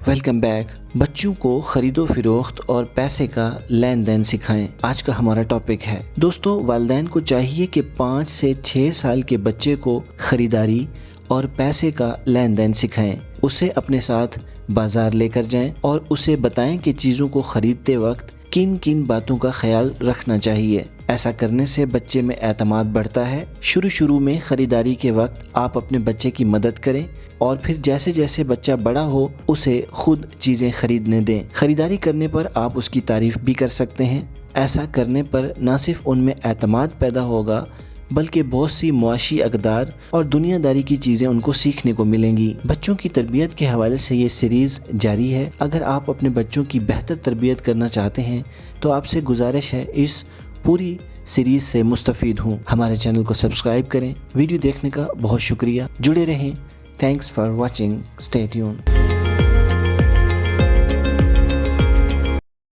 Welcome back. बच्चों को खरीदो फरोख्त और पैसे का लेन देन सिखाएं, आज का हमारा टॉपिक है। दोस्तों, वालिदैन को चाहिए कि 5 से 6 साल के बच्चे को खरीदारी और पैसे का लेन देन सिखाएं। उसे अपने साथ बाजार लेकर जाएं और उसे बताएं कि चीज़ों को खरीदते वक्त किन किन बातों का ख्याल रखना चाहिए। ऐसा करने से बच्चे में एतमाद बढ़ता है। शुरू में खरीदारी के वक्त आप अपने बच्चे की मदद करें और फिर जैसे जैसे बच्चा बड़ा हो उसे खुद चीज़ें खरीदने दें। खरीदारी करने पर आप उसकी तारीफ भी कर सकते हैं। ऐसा करने पर न सिर्फ उनमें एतमाद पैदा होगा बल्कि बहुत सी मुआशी अक़दार और दुनियादारी की चीज़ें उनको सीखने को मिलेंगी। बच्चों की तरबियत के हवाले से ये सीरीज़ जारी है। अगर आप अपने बच्चों की बेहतर तरबियत करना चाहते हैं तो आपसे गुजारिश है इस पूरी सीरीज़ से मुस्तफ़ीद हूँ। हमारे चैनल को सब्सक्राइब करें। वीडियो देखने का बहुत शुक्रिया। जुड़े रहें। Thanks for watching. Stay tuned.